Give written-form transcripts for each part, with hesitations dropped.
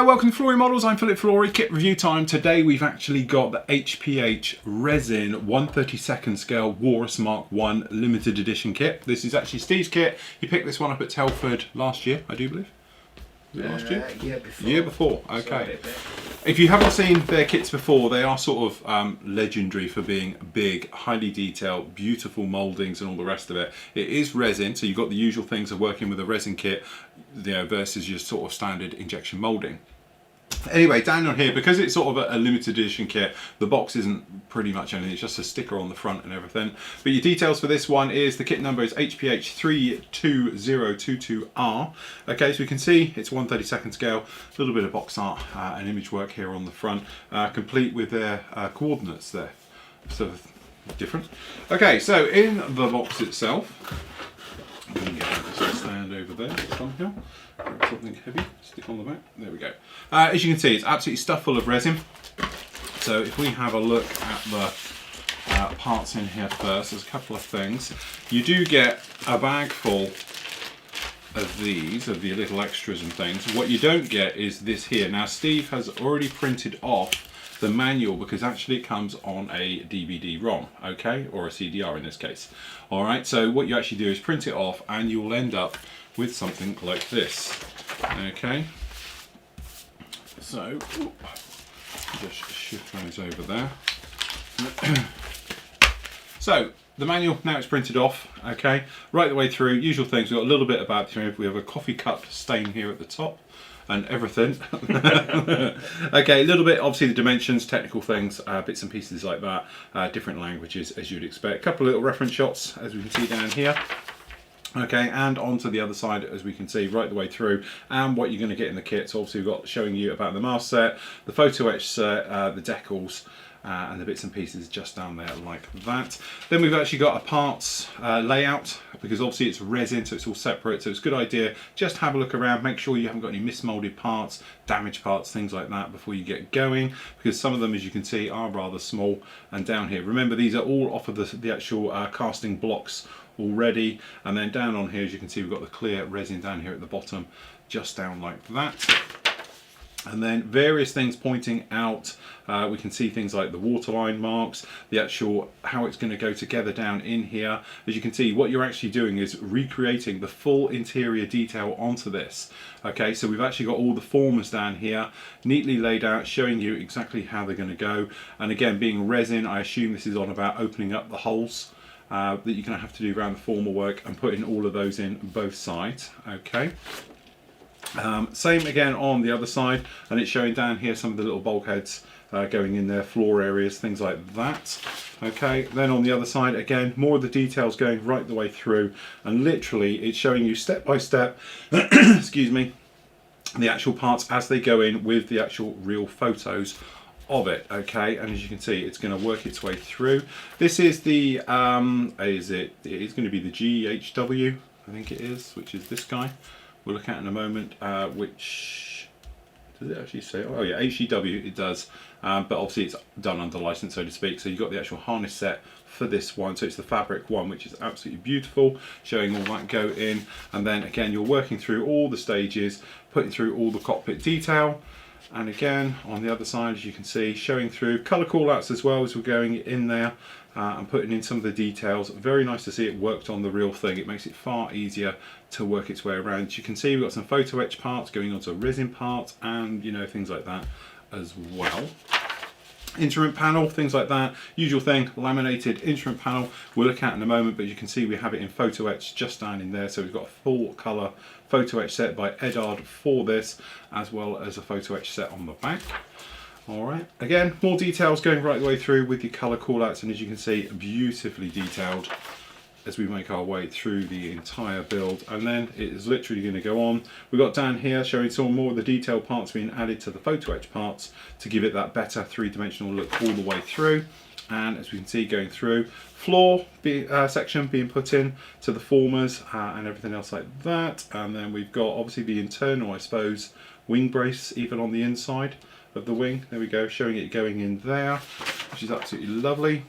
Welcome to Flory Models. I'm Philip Flory. Kit review time. Today we've actually got the HPH resin 1/32 scale Walrus Mk limited edition kit. This is actually Steve's kit. He picked this one up at Telford last year, I do believe. Was it last year? Year before. Year before, okay. If you haven't seen their kits before, they are sort of legendary for being big, highly detailed, beautiful mouldings and all the rest of it. It is resin, so you've got the usual things of working with a resin kit, you know, versus your sort of standard injection moulding. Anyway, down on here, because it's sort of a limited edition kit, the box isn't pretty much anything, it's just a sticker on the front and everything. But your details for this one is, the kit number is HPH 32022R. Okay, so we can see it's 1/32 scale, a little bit of box art and image work here on the front, complete with their coordinates there. So different. Okay, so in the box itself, we can get this stand over there somehow. Something heavy, stick on the back. There we go. As you can see, it's absolutely stuffed full of resin. So if we have a look at the parts in here first, there's a couple of things. You do get a bag full of these, of the little extras and things. What you don't get is this here. Now Steve has already printed off the manual, because actually it comes on a DVD-ROM, okay, or a CDR in this case. All right, so what you actually do is print it off, and you'll end up with something like this. Okay, so just shift those over there. So the manual, now it's printed off, okay, right the way through. Usual things, we've got a little bit about, you know, we have a coffee cup stain here at the top and everything. Okay, a little bit, obviously the dimensions, technical things, bits and pieces like that, different languages as you'd expect. A couple of little reference shots, as we can see down here. Okay, and onto the other side, as we can see right the way through, and what you're going to get in the kit. So obviously we've got showing you about the mask set, the photo etch set, the decals, and the bits and pieces just down there like that. Then we've actually got a parts layout, because obviously it's resin, so it's all separate. So it's a good idea, just have a look around, make sure you haven't got any mismolded parts, damaged parts, things like that before you get going, because some of them, as you can see, are rather small. And down here, remember, these are all off of the actual casting blocks already. And then down on here, as you can see, we've got the clear resin down here at the bottom, just down like that. And then various things pointing out. We can see things like the waterline marks, the actual how it's going to go together down in here. As you can see, what you're actually doing is recreating the full interior detail onto this. Okay, so we've actually got all the formers down here neatly laid out, showing you exactly how they're going to go. And again, being resin, I assume this is on about opening up the holes that you're going to have to do around the former work, and putting all of those in both sides. Okay. Same again on the other side, and it's showing down here some of the little bulkheads going in there, floor areas, things like that. Okay, then on the other side, again, more of the details going right the way through, and literally it's showing you step by step, excuse me, the actual parts as they go in with the actual real photos of it. Okay, and as you can see, it's going to work its way through. This is the it is going to be the GHW, I think it is, which is this guy we'll look at in a moment, which does it actually say? Oh yeah, HGW, it does, but obviously it's done under license, so to speak. So you've got the actual harness set for this one, so it's the fabric one, which is absolutely beautiful, showing all that go in. And then again, you're working through all the stages, putting through all the cockpit detail. And again, on the other side, as you can see, showing through colour call-outs as well as we're going in there, and putting in some of the details. Very nice to see it worked on the real thing. It makes it far easier to work its way around. As you can see, we've got some photo etch parts going onto resin parts, and you know, things like that as well. Instrument panel, things like that, usual thing, laminated instrument panel we'll look at in a moment, but you can see we have it in photo etch just down in there. So we've got a full colour photo etch set by Edard for this, as well as a photo etch set on the back. Alright, again, more details going right the way through with your colour callouts, and as you can see, beautifully detailed as we make our way through the entire build. And then it is literally going to go on. We've got down here showing some more of the detailed parts being added to the photo etch parts to give it that better three-dimensional look all the way through. And as we can see, going through, floor section being put in to the formers and everything else like that. And then we've got obviously the internal, I suppose, wing brace even on the inside of the wing. There we go, showing it going in there, which is absolutely lovely.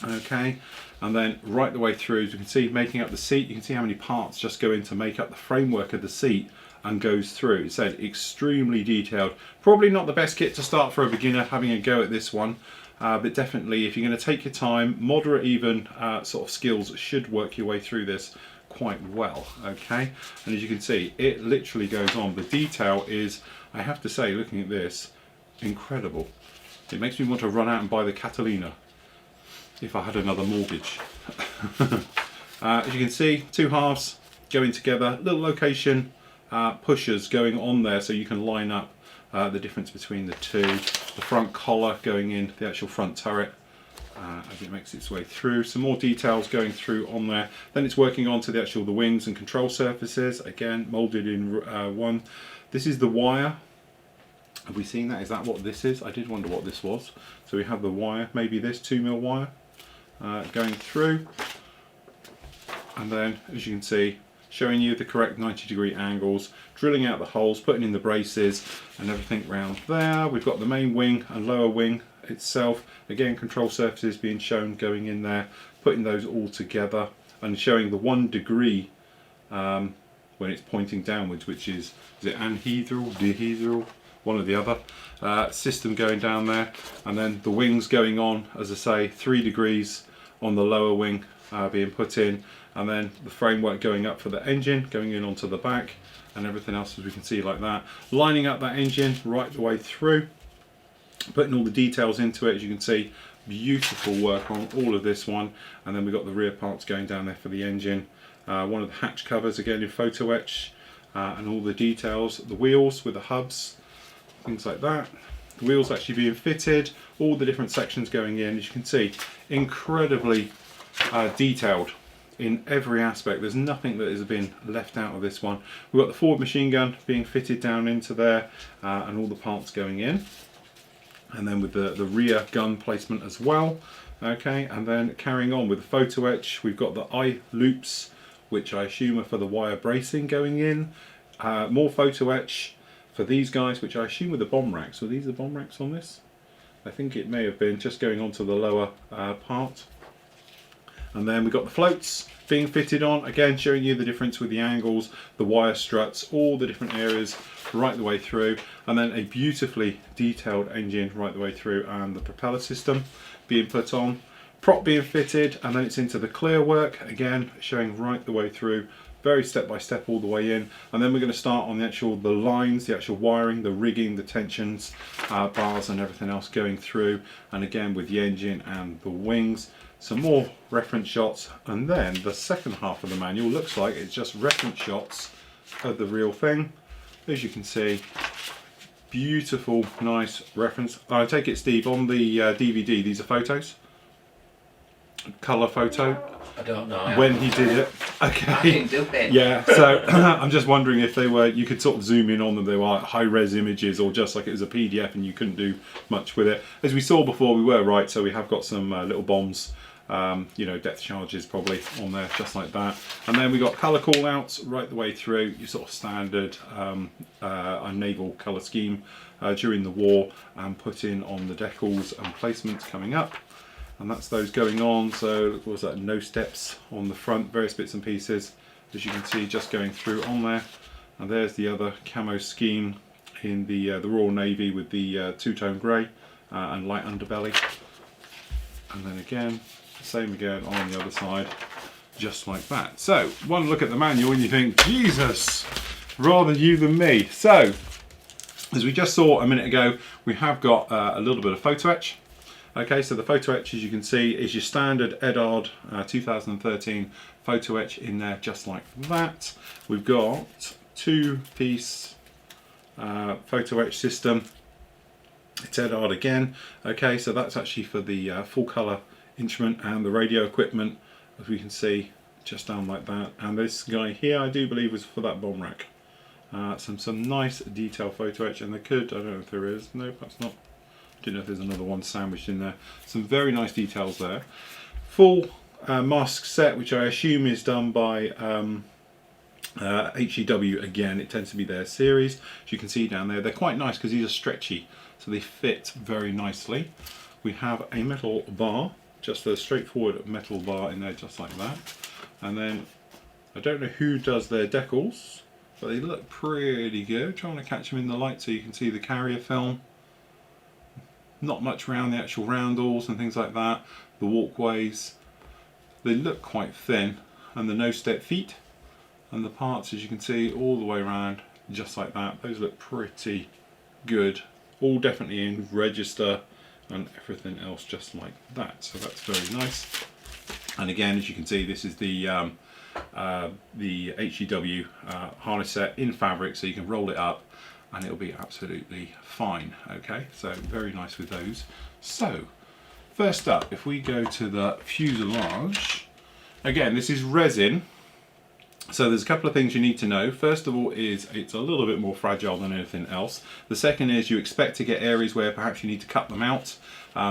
Okay, and then right the way through, as you can see, making up the seat. You can see how many parts just go in to make up the framework of the seat and goes through. It said extremely detailed. Probably not the best kit to start for a beginner having a go at this one, but definitely if you're going to take your time, moderate even sort of skills should work your way through this quite well. Okay, and as you can see, it literally goes on. The detail is, I have to say, looking at this, incredible. It makes me want to run out and buy the Catalina if I had another mortgage. As you can see, two halves going together, little location pushers going on there so you can line up the difference between the two. The front collar going in the actual front turret as it makes its way through. Some more details going through on there. Then it's working on to the wings and control surfaces, again moulded in one. This is the wire. Have we seen that? Is that what this is? I did wonder what this was. So we have the wire, maybe this 2mm wire going through. And then, as you can see, showing you the correct 90-degree angles, drilling out the holes, putting in the braces and everything round there. We've got the main wing and lower wing itself. Again, control surfaces being shown going in there, putting those all together and showing the 1 degree when it's pointing downwards, which is it anhedral, dihedral? One or the other. System going down there, and then the wings going on, as I say, 3 degrees on the lower wing being put in, and then the framework going up for the engine going in onto the back, and everything else as we can see like that. Lining up that engine right the way through, putting all the details into it. As you can see, beautiful work on all of this one. And then we've got the rear parts going down there for the engine. One of the hatch covers again in photo etch, and all the details. The wheels with the hubs, things like that. The wheels actually being fitted, all the different sections going in. As you can see, incredibly detailed in every aspect. There's nothing that has been left out of this one. We've got the forward machine gun being fitted down into there, and all the parts going in. And then with the rear gun placement as well. Okay, and then carrying on with the photo etch, we've got the eye loops, which I assume are for the wire bracing going in. More photo etch for these guys, which I assume were the bomb racks. So these are bomb racks on this? I think it may have been just going on to the lower part. And then we've got the floats being fitted on, again showing you the difference with the angles, the wire struts, all the different areas right the way through, and then a beautifully detailed engine right the way through, and the propeller system being put on, prop being fitted, and then it's into the clear work, again showing right the way through, very step by step all the way in. And then we're going to start on the lines, the actual wiring, the rigging, the tensions, bars and everything else going through, and again with the engine and the wings. Some more reference shots, and then the second half of the manual looks like it's just reference shots of the real thing. As you can see, beautiful, nice reference. I take it, Steve, on the DVD, these are photos? Colour photo? I don't know. When he did it. Okay. I didn't do it. Yeah, so I'm just wondering if they were, you could sort of zoom in on them, they were high-res images, or just like it was a PDF and you couldn't do much with it. As we saw before, we were right, so we have got some little bombs, you know, depth charges probably on there, just like that. And then we got colour call-outs right the way through, your sort of standard naval colour scheme during the war, and put in on the decals and placements coming up. And that's those going on. So what was that, no steps on the front, various bits and pieces, as you can see, just going through on there. And there's the other camo scheme in the Royal Navy with the two-tone grey and light underbelly. And then again, same again on the other side, just like that. So one look at the manual and you think, Jesus, rather you than me. So as we just saw a minute ago, we have got a little bit of photo etch. Okay, so the photo etch, as you can see, is your standard Edard 2013 photo etch in there, just like that. We've got two-piece photo etch system. It's Edard again. Okay, so that's actually for the full colour instrument and the radio equipment, as we can see, just down like that. And this guy here, I do believe, was for that bomb rack. Some nice detail photo etch, and there could, I don't know if there is, no, perhaps not. Don't know if there's another one sandwiched in there. Some very nice details there. Full mask set, which I assume is done by HEW again. It tends to be their series. As you can see down there, they're quite nice because these are stretchy, so they fit very nicely. We have a metal bar, just a straightforward metal bar in there, just like that. And then I don't know who does their decals. but they look pretty good. Trying to catch them in the light so you can see the carrier film. Not much around the actual roundels and things like that. The walkways, they look quite thin, and the no-step feet and the parts, as you can see, all the way around just like that. Those look pretty good. All definitely in register and everything else just like that. So that's very nice. And again, as you can see, this is the HEW harness set in fabric, so you can roll it up and it'll be absolutely fine. Okay, so very nice with those. So first up, if we go to the fuselage, again, this is resin. So there's a couple of things you need to know. First of all is it's a little bit more fragile than anything else. The second is you expect to get areas where perhaps you need to cut them out.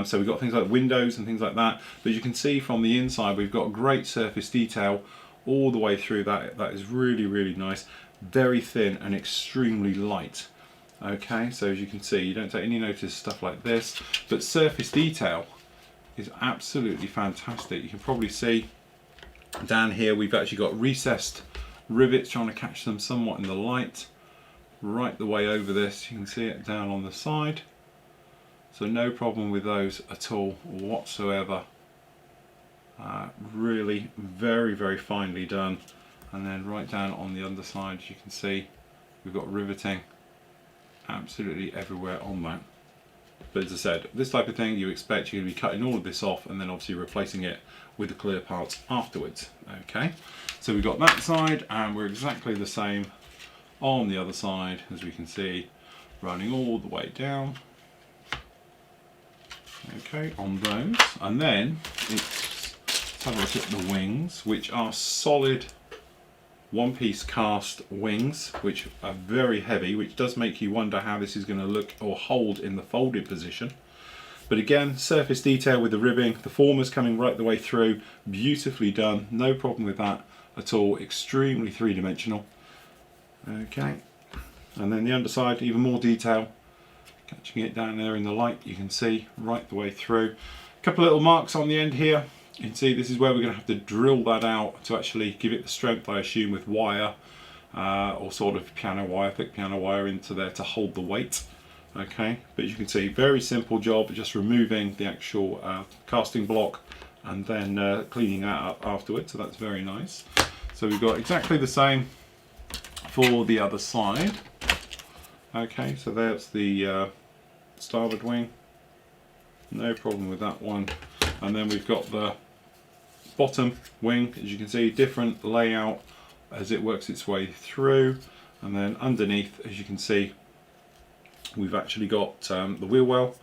So we've got things like windows and things like that. But you can see from the inside we've got great surface detail all the way through. That is really, really nice. Very thin and extremely light. Okay, so as you can see, you don't take any notice of stuff like this. But surface detail is absolutely fantastic. You can probably see down here we've actually got recessed rivets, trying to catch them somewhat in the light, right the way over this. You can see it down on the side, so no problem with those at all whatsoever. Really very, very finely done. And then right down on the underside, as you can see, we've got riveting absolutely everywhere on that. But as I said, this type of thing you expect you're going to be cutting all of this off and then obviously replacing it with the clear parts afterwards. Okay, so we've got that side and we're exactly the same on the other side, as we can see, running all the way down. Okay, on those. And then let's have a look at the wings, which are solid one-piece cast wings, which are very heavy, which does make you wonder how this is going to look or hold in the folded position. But again, surface detail with the ribbing, the formers coming right the way through, beautifully done, no problem with that at all, extremely three-dimensional. Okay, and then the underside, even more detail, catching it down there in the light, you can see right the way through. A couple of little marks on the end here. You can see this is where we're going to have to drill that out to actually give it the strength, I assume, with wire or sort of piano wire, thick piano wire into there to hold the weight. Okay, but you can see very simple job, just removing the actual casting block and then cleaning that up afterwards, so that's very nice. So we've got exactly the same for the other side. Okay, so there's the starboard wing, no problem with that one. And then we've got the bottom wing, as you can see, different layout as it works its way through. And then underneath, as you can see, we've actually got the wheel well,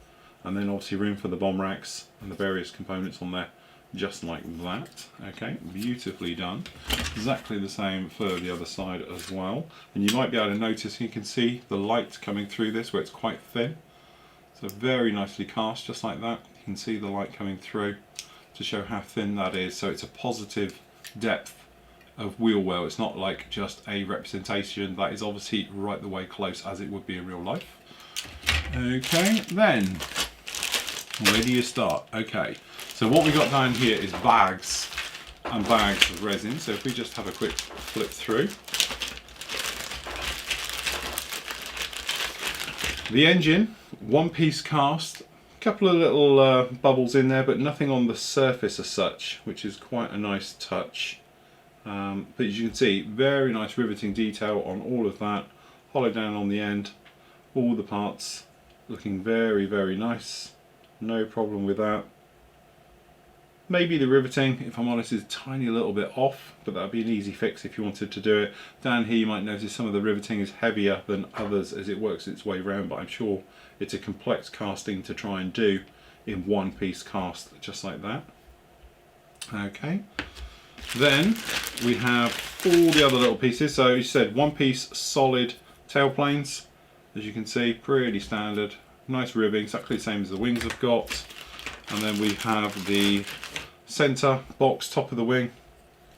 and then obviously room for the bomb racks and the various components on there, just like that. Okay, beautifully done. Exactly the same for the other side as well. And you might be able to notice, you can see the light coming through this where it's quite thin. So very nicely cast, just like that. You can see the light coming through to show how thin that is. So it's a positive depth of wheel well. It's not like just a representation. That is obviously right the way close as it would be in real life. Okay, then where do you start? Okay, so what we got down here is bags and bags of resin. So if we just have a quick flip through. The engine, one piece cast, a couple of little bubbles in there, but nothing on the surface as such, which is quite a nice touch. But as you can see, very nice riveting detail on all of that, hollow down on the end, all the parts looking very, very nice, no problem with that. Maybe the riveting, if I'm honest, is a tiny little bit off, but that would be an easy fix if you wanted to do it. Down here you might notice some of the riveting is heavier than others as it works its way around, but I'm sure it's a complex casting to try and do in one piece cast, just like that. Okay, then we have all the other little pieces. So you said one piece solid tail planes, as you can see, pretty standard, nice ribbing, exactly the same as the wings have got. And then we have the center box, top of the wing,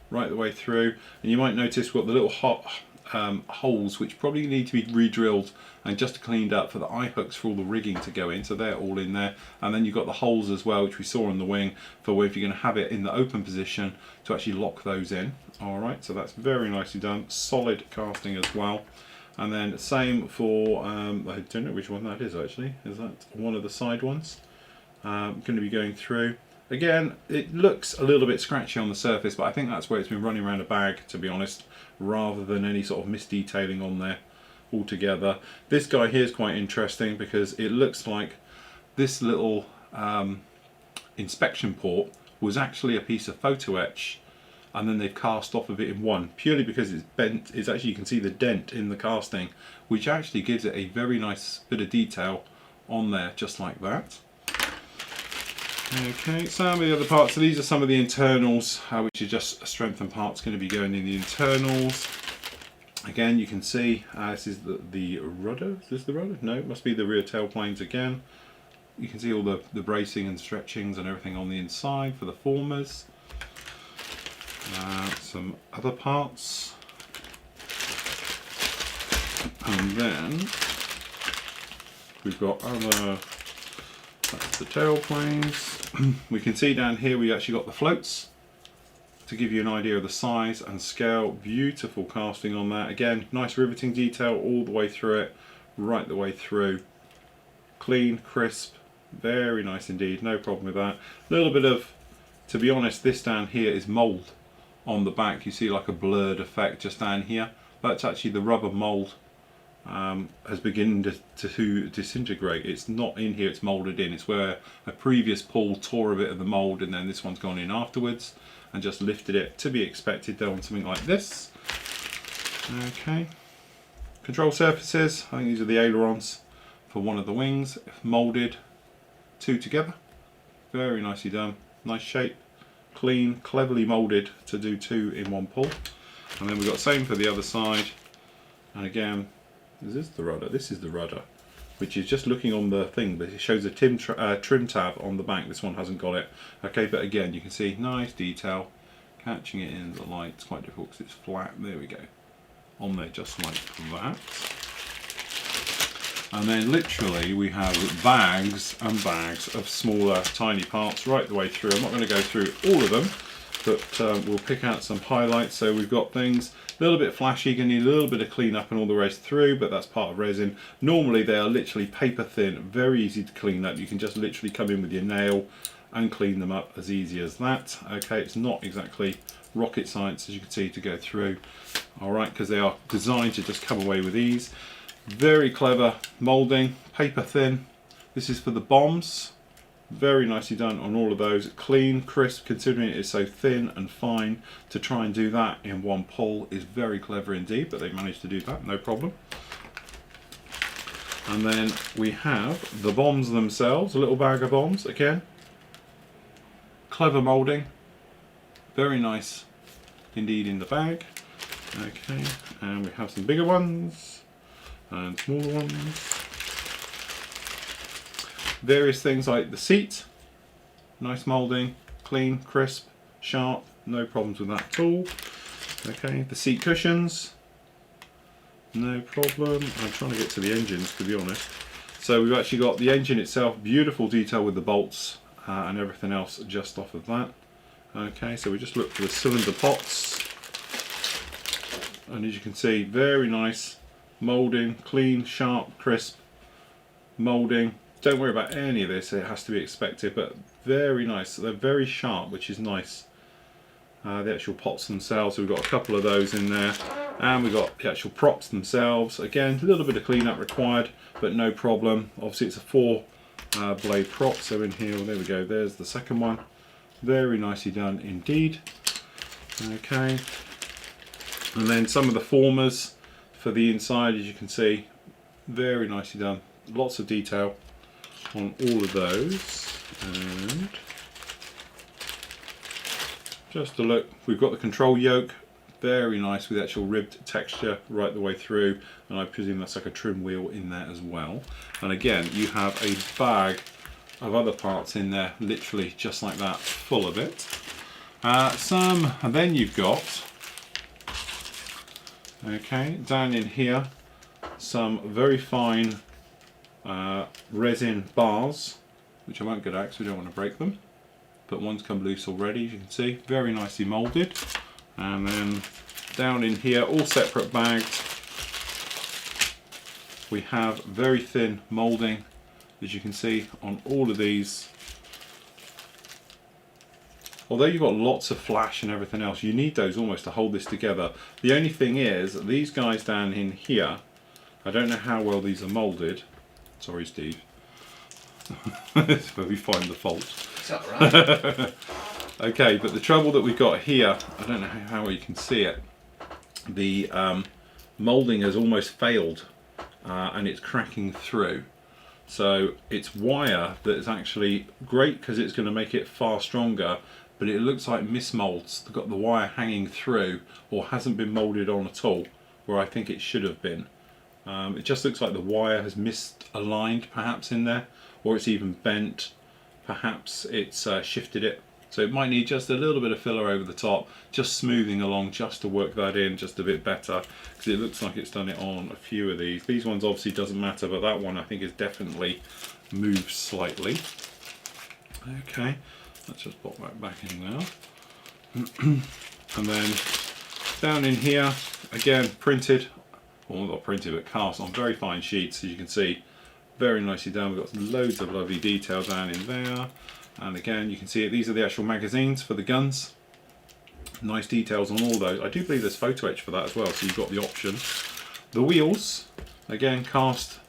right the way through. And you might notice we've got the little hot holes which probably need to be re-drilled and just cleaned up for the eye hooks for all the rigging to go in, so they're all in there. And then you've got the holes as well, which we saw on the wing, for if you're going to have it in the open position to actually lock those in. Alright, so that's very nicely done, solid casting as well. And then same for, I don't know which one that is actually, is that one of the side ones? Going to be going through. Again, it looks a little bit scratchy on the surface, but I think that's where it's been running around a bag, to be honest, rather than any sort of misdetailing on there altogether. This guy here is quite interesting because it looks like this little inspection port was actually a piece of photo etch, and then they've cast off of it in one, purely because it's bent. It's actually, you can see the dent in the casting, which actually gives it a very nice bit of detail on there, just like that. Okay, some of the other parts, so these are some of the internals, which are just strengthened parts going to be going in the internals. Again, you can see this is the rudder. Is this the rudder? No, it must be the rear tail planes again. You can see all the bracing and stretchings and everything on the inside for the formers. Some other parts. And then we've got other, that's the tail planes. We can see down here we actually got the floats to give you an idea of the size and scale. Beautiful casting on that. Again, nice riveting detail all the way through it, right the way through. Clean, crisp, very nice indeed, no problem with that. A little bit of, to be honest, this down here is mould on the back. You see like a blurred effect just down here. That's actually the rubber mould has begun to disintegrate. It's not in here, it's moulded in. It's where a previous pull tore a bit of the mould, and then this one's gone in afterwards and just lifted it. To be expected though on something like this. Okay, control surfaces, I think these are the ailerons for one of the wings, moulded, two together, very nicely done, nice shape, clean, cleverly moulded to do two in one pull. And then we've got same for the other side, and again, is this the rudder? This is the rudder, which is just looking on the thing, but it shows a trim tab on the back. This one hasn't got it. Okay, but again, you can see nice detail, catching it in the light. It's quite difficult because it's flat. There we go, on there just like that. And then literally we have bags and bags of smaller, tiny parts right the way through. I'm not going to go through all of them, but we'll pick out some highlights. So we've got things a little bit flashy, going to need a little bit of clean up and all the rest through, but that's part of resin. Normally they are literally paper thin, very easy to clean up. You can just literally come in with your nail and clean them up as easy as that. Okay, it's not exactly rocket science, as you can see, to go through. All right, because they are designed to just come away with ease. Very clever moulding, paper thin. This is for the bombs. Very nicely done on all of those. Clean, crisp, considering it is so thin and fine. To try and do that in one pull is very clever indeed, but they managed to do that, no problem. And then we have the bombs themselves, a little bag of bombs again. Clever moulding, very nice indeed in the bag. Okay, and we have some bigger ones and smaller ones. Various things like the seat, nice moulding, clean, crisp, sharp, no problems with that at all. Okay, the seat cushions, no problem. I'm trying to get to the engines, to be honest. So we've actually got the engine itself, beautiful detail with the bolts and everything else just off of that. Okay, so we just look for the cylinder pots, and as you can see, very nice moulding, clean, sharp, crisp moulding. Don't worry about any of this, it has to be expected, but very nice. They're very sharp, which is nice. The actual pots themselves, so we've got a couple of those in there, and we've got the actual props themselves. Again, a little bit of cleanup required, but no problem. Obviously it's a 4 blade prop, so in here, well, there we go, there's the second one. Very nicely done indeed. Okay, and then some of the formers for the inside, as you can see, very nicely done. Lots of detail on all of those. And just a look, we've got the control yoke, very nice with actual ribbed texture right the way through, and I presume that's like a trim wheel in there as well. And again, you have a bag of other parts in there, literally just like that, full of it. And then you've got Okay, down in here, some very fine resin bars, which I won't get out because we don't want to break them. But one's come loose already, as you can see, very nicely moulded. And then down in here, all separate bagged, we have very thin moulding, as you can see on all of these. Although you've got lots of flash and everything else, you need those almost to hold this together. The only thing is, these guys down in here, I don't know how well these are moulded. Sorry, Steve. That's where we find the fault. It's alright. Okay, but the trouble that we've got here, I don't know how well you can see it. The moulding has almost failed and it's cracking through. So it's wire that is actually great because it's going to make it far stronger, but it looks like mismolds. They've got the wire hanging through or hasn't been moulded on at all, where I think it should have been. It just looks like the wire has misaligned perhaps in there, or it's even bent. Perhaps it's shifted it. So it might need just a little bit of filler over the top, just smoothing along just to work that in just a bit better, because it looks like it's done it on a few of these. These ones obviously doesn't matter, but that one I think is definitely moved slightly. Okay, let's just pop that back in now. And then down in here, again printed, well not printed but cast on very fine sheets, as you can see, very nicely done. We've got loads of lovely detail down in there. And again, you can see it. These are the actual magazines for the guns. Nice details on all those. I do believe there's photo etch for that as well, so you've got the option. The wheels, again, cast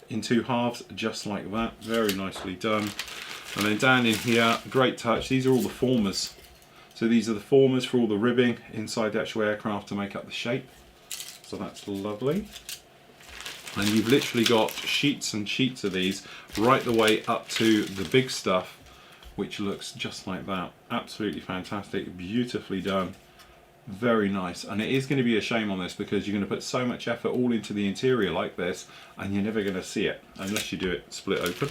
in two halves, just like that. Very nicely done. And then down in here, great touch. These are all the formers. So these are the formers for all the ribbing inside the actual aircraft to make up the shape. So that's lovely. And you've literally got sheets and sheets of these right the way up to the big stuff, which looks just like that. Absolutely fantastic, beautifully done, very nice. And it is going to be a shame on this because you're going to put so much effort all into the interior like this and you're never going to see it unless you do it split open.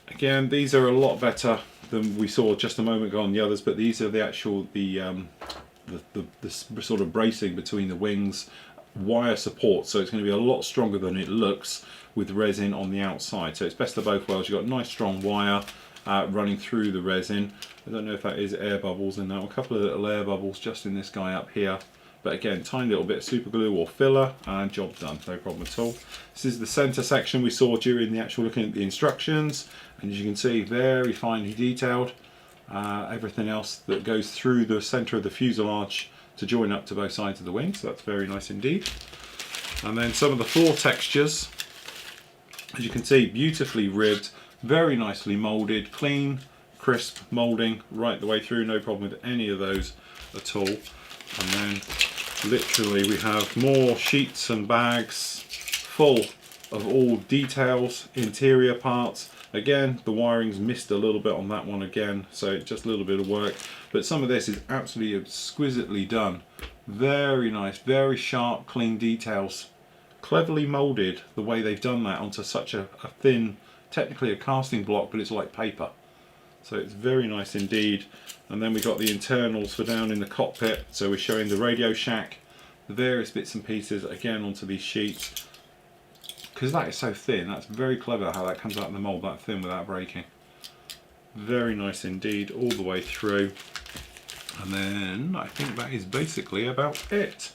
Again, these are a lot better than we saw just a moment ago on the others, but these are the actual the sort of bracing between the wings, wire support, so it's going to be a lot stronger than it looks with resin on the outside. So it's best of both worlds. You've got nice strong wire running through the resin. I don't know if that is air bubbles in that, a couple of little air bubbles just in this guy up here, but again, tiny little bit of super glue or filler and job done, no problem at all. This is the center section we saw during the actual looking at the instructions, and as you can see, very finely detailed. Everything else that goes through the center of the fuselage to join up to both sides of the wing, so that's very nice indeed. And then some of the floor textures, as you can see, beautifully ribbed, very nicely moulded, clean, crisp moulding right the way through, no problem with any of those at all. And then literally we have more sheets and bags full of all details, interior parts. Again, the wiring's missed a little bit on that one again, so just a little bit of work. But some of this is absolutely exquisitely done. Very nice, very sharp, clean details. Cleverly moulded the way they've done that onto such a thin, technically a casting block, but it's like paper. So it's very nice indeed. And then we've got the internals for down in the cockpit. So we're showing the radio shack, the various bits and pieces again onto these sheets. Because that is so thin, that's very clever how that comes out in the mould that thin without breaking. Very nice indeed, all the way through. And then I think that is basically about it.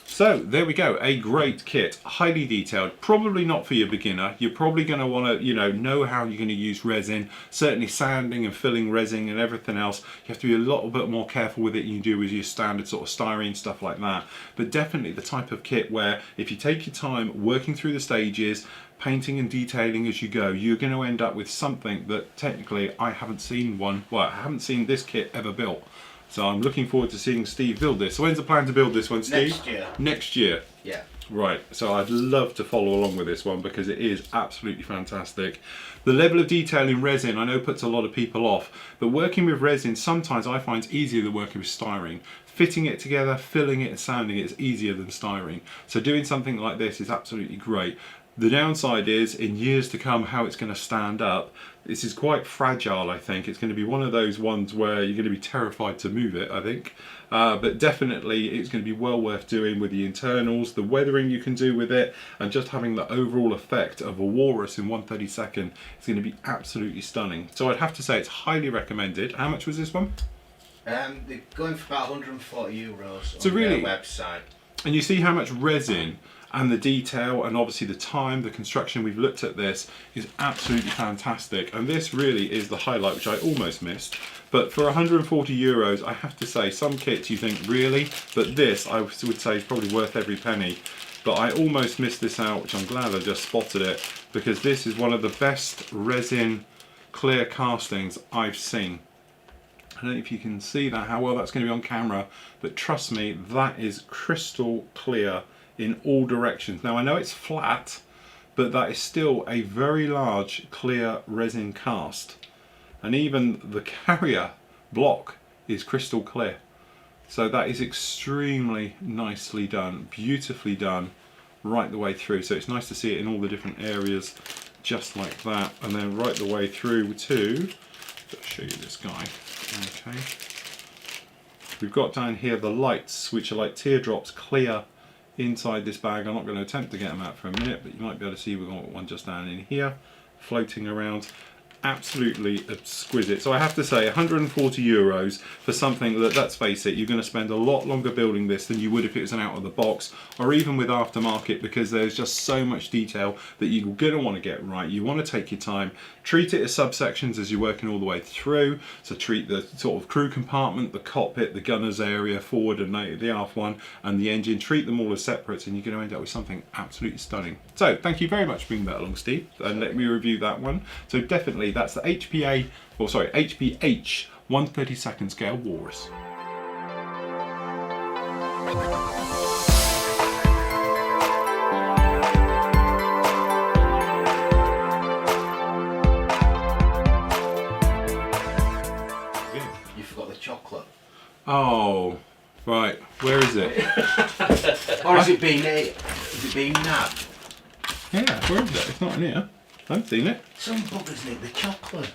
So there we go, a great kit, highly detailed, probably not for your beginner. You're probably going to want to, know how you're going to use resin, certainly sanding and filling resin and everything else. You have to be a little bit more careful with it than you do with your standard sort of styrene stuff like that. But definitely the type of kit where if you take your time working through the stages, painting and detailing as you go, you're going to end up with something that technically I haven't seen I haven't seen this kit ever built. So I'm looking forward to seeing Steve build this. So when's the plan to build this one, Steve? Next year. Next year? Yeah. Right, so I'd love to follow along with this one because it is absolutely fantastic. The level of detail in resin I know puts a lot of people off, but working with resin sometimes I find it's easier than working with styrene. Fitting it together, filling it and sanding it is easier than styrene. So doing something like this is absolutely great. The downside is, in years to come, how it's going to stand up. This is quite fragile, I think. It's going to be one of those ones where you're going to be terrified to move it, I think. But definitely it's going to be well worth doing with the internals, the weathering you can do with it, and just having the overall effect of a Walrus in 1/32nd. It's going to be absolutely stunning. So I'd have to say it's highly recommended. How much was this one? They're going for about €140 So on really, their website. And you see how much resin and the detail and obviously the time, the construction we've looked at this is absolutely fantastic. And this really is the highlight, which I almost missed. But for €140, I have to say, some kits you think, really? But this, I would say, is probably worth every penny. But I almost missed this out, which I'm glad I just spotted it, because this is one of the best resin clear castings I've seen. I don't know if you can see that, how well that's going to be on camera, but trust me, that is crystal clear in all directions. Now I know it's flat, but that is still a very large clear resin cast. And even the carrier block is crystal clear. So that is extremely nicely done, beautifully done right the way through. So it's nice to see it in all the different areas just like that. And then right the way through to, I'll show you this guy. Okay. We've got down here the lights, which are like teardrops clear inside this bag. I'm not going to attempt to get them out for a minute, but you might be able to see we've got one just down in here floating around. Absolutely exquisite. So I have to say, €140 for something that, let's face it, you're going to spend a lot longer building this than you would if it was an out of the box, or even with aftermarket, because there's just so much detail that you're going to want to get right. You want to take your time, treat it as subsections as you're working all the way through. So treat the sort of crew compartment, the cockpit, the gunner's area, forward and the aft one, and the engine. Treat them all as separates, and you're going to end up with something absolutely stunning. So thank you very much for bringing that along, Steve, and let me review that one. So definitely that's the HPH 1/32nd scale Walrus. You forgot the chocolate. Oh, right. Where is it? Or has it been nabbed? Yeah, where is it? It's not in here. I haven't seen it. Some buggers nick the chocolate.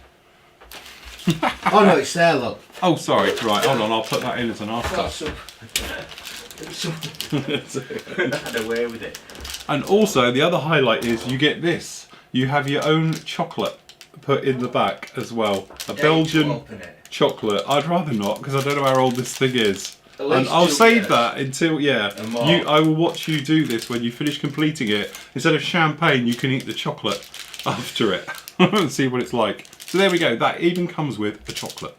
Oh no, it's there, look. Oh, sorry. Right, hold on. I'll put that in as an after. Got some had away with it. And also, the other highlight is you get this. You have your own chocolate put in the back as well. A Belgian chocolate. I'd rather not, because I don't know how old this thing is. And I'll save that until, I will watch you do this when you finish completing it. Instead of champagne, you can eat the chocolate after it and see what it's like. So there we go, that even comes with the chocolate.